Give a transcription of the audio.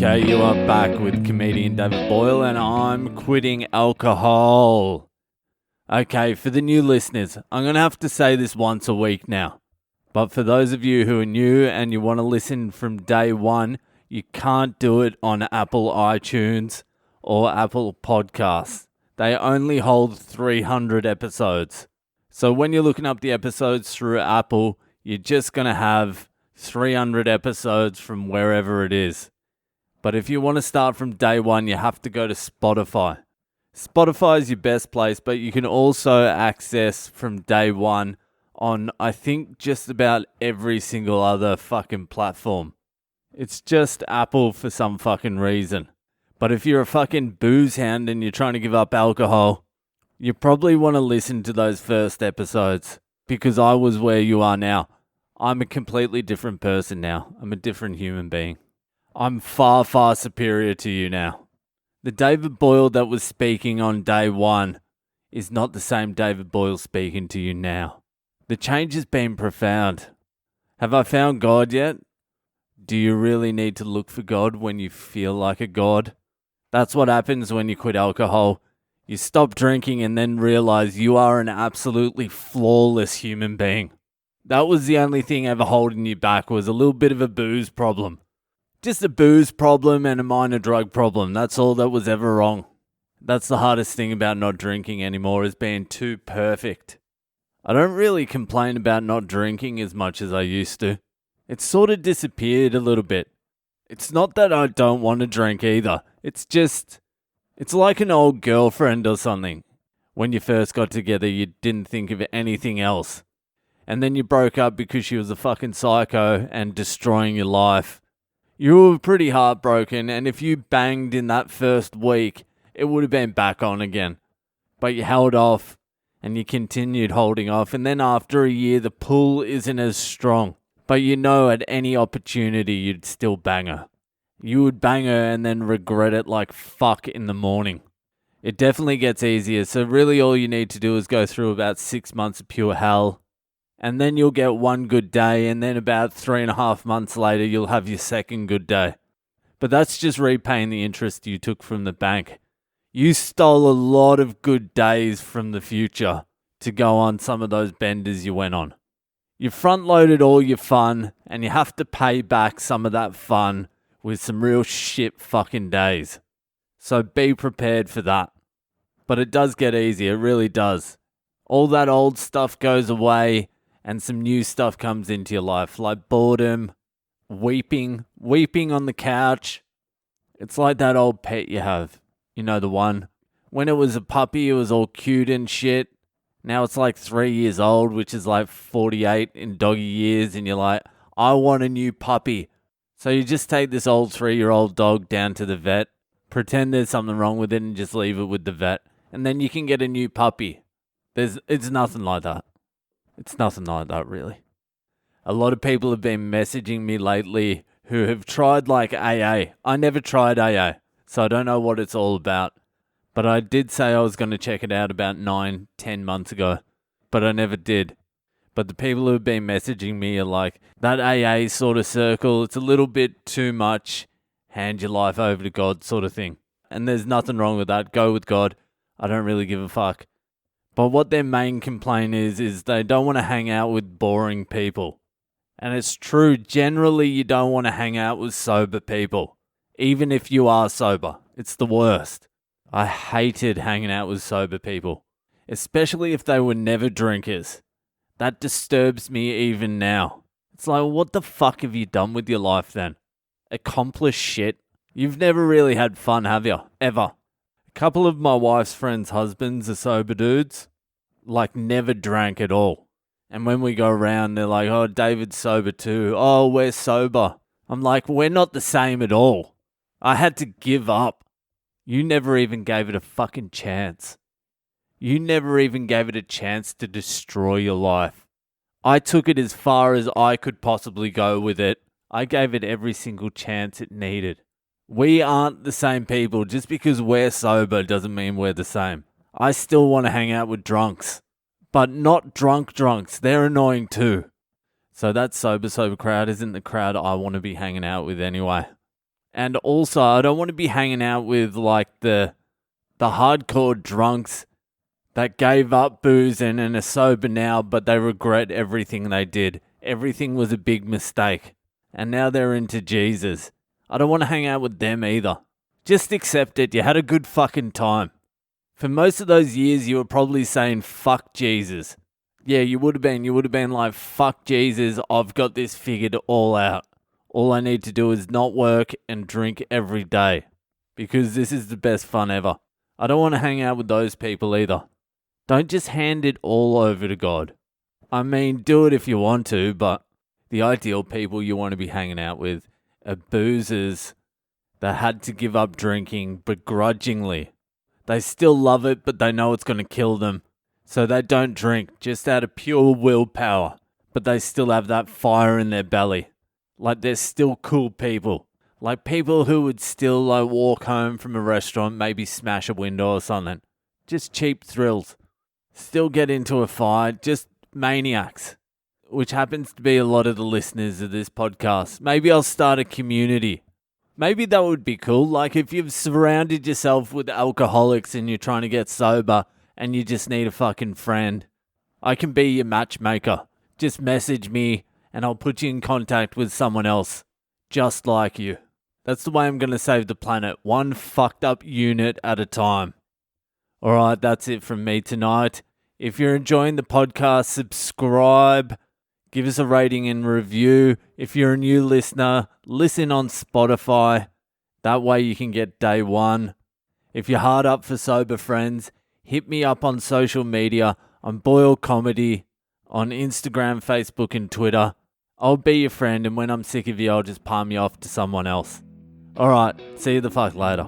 Okay, you are back with comedian David Boyle, and I'm quitting alcohol. Okay, for the new listeners, I'm going to have to say this once a week now. But for those of you who are new and you want to listen from day one, you can't do it on Apple iTunes or Apple Podcasts. They only hold 300 episodes. So when you're looking up the episodes through Apple, you're just going to have 300 episodes from wherever it is. But if you want to start from day one, you have to go to Spotify. Spotify is your best place, but you can also access from day one on, I think, just about every single other fucking platform. It's just Apple for some fucking reason. But if you're a fucking booze hound and you're trying to give up alcohol, you probably want to listen to those first episodes, because I was where you are now. I'm a completely different person now. I'm a different human being. I'm far, far superior to you now. The David Boyle that was speaking on day one is not the same David Boyle speaking to you now. The change has been profound. Have I found God yet? Do you really need to look for God when you feel like a god? That's what happens when you quit alcohol. You stop drinking and then realize you are an absolutely flawless human being. That was the only thing ever holding you back, was a little bit of a booze problem. Just a booze problem and a minor drug problem. That's all that was ever wrong. That's the hardest thing about not drinking anymore, is being too perfect. I don't really complain about not drinking as much as I used to. It's sort of disappeared a little bit. It's not that I don't want to drink either. It's like an old girlfriend or something. When you first got together, you didn't think of anything else. And then you broke up because she was a fucking psycho and destroying your life. You were pretty heartbroken, and if you banged in that first week, it would have been back on again. But you held off, and you continued holding off, and then after a year, the pull isn't as strong. But you know at any opportunity, you'd still bang her. You would bang her and then regret it like fuck in the morning. It definitely gets easier, so really all you need to do is go through about 6 months of pure hell. And then you'll get one good day, and then about 3.5 months later, you'll have your second good day. But that's just repaying the interest you took from the bank. You stole a lot of good days from the future to go on some of those benders you went on. You front-loaded all your fun, and you have to pay back some of that fun with some real shit fucking days. So be prepared for that. But it does get easier, it really does. All that old stuff goes away, and some new stuff comes into your life, like boredom, weeping on the couch. It's like that old pet you have. You know the one. When it was a puppy, it was all cute and shit. Now it's like 3 years old, which is like 48 in doggy years, and you're like, I want a new puppy. So you just take this old 3-year-old dog down to the vet, pretend there's something wrong with it, and just leave it with the vet. And then you can get a new puppy. It's nothing like that. It's nothing like that, really. A lot of people have been messaging me lately who have tried like AA. I never tried AA, so I don't know what it's all about. But I did say I was going to check it out about 9-10 months ago, but I never did. But the people who have been messaging me are like, that AA sort of circle, it's a little bit too much, hand your life over to God sort of thing. And there's nothing wrong with that. Go with God. I don't really give a fuck. But what their main complaint is they don't want to hang out with boring people. And it's true, generally you don't want to hang out with sober people. Even if you are sober. It's the worst. I hated hanging out with sober people. Especially if they were never drinkers. That disturbs me even now. It's like, what the fuck have you done with your life then? Accomplished shit? You've never really had fun, have you? Ever? A couple of my wife's friends' husbands are sober dudes. Like, never drank at all. And when we go around, they're like, oh, David's sober too. Oh, we're sober. I'm like, we're not the same at all. I had to give up. You never even gave it a fucking chance. You never even gave it a chance to destroy your life. I took it as far as I could possibly go with it. I gave it every single chance it needed. We aren't the same people. Just because we're sober doesn't mean we're the same. I still want to hang out with drunks. But not drunks. They're annoying too. So that sober crowd isn't the crowd I want to be hanging out with anyway. And also, I don't want to be hanging out with like the hardcore drunks that gave up boozing and are sober now, but they regret everything they did. Everything was a big mistake. And now they're into Jesus. I don't want to hang out with them either. Just accept it. You had a good fucking time. For most of those years, you were probably saying, fuck Jesus. Yeah, you would have been. You would have been like, fuck Jesus, I've got this figured all out. All I need to do is not work and drink every day. Because this is the best fun ever. I don't want to hang out with those people either. Don't just hand it all over to God. I mean, do it if you want to, but the ideal people you want to be hanging out with are boozers that had to give up drinking begrudgingly. They still love it, but they know it's going to kill them. So they don't drink just out of pure willpower, but they still have that fire in their belly. Like they're still cool people. Like people who would still like walk home from a restaurant, maybe smash a window or something. Just cheap thrills. Still get into a fight, just maniacs. Which happens to be a lot of the listeners of this podcast. Maybe I'll start a community. Maybe that would be cool. Like if you've surrounded yourself with alcoholics and you're trying to get sober and you just need a fucking friend, I can be your matchmaker. Just message me and I'll put you in contact with someone else just like you. That's the way I'm going to save the planet, one fucked up unit at a time. Alright, that's it from me tonight. If you're enjoying the podcast, subscribe, give us a rating and review. If you're a new listener, listen on Spotify. That way you can get day one. If you're hard up for sober friends, hit me up on social media. I'm Boyle Comedy on Instagram, Facebook and Twitter. I'll be your friend, and when I'm sick of you, I'll just palm you off to someone else. Alright, see you the fuck later.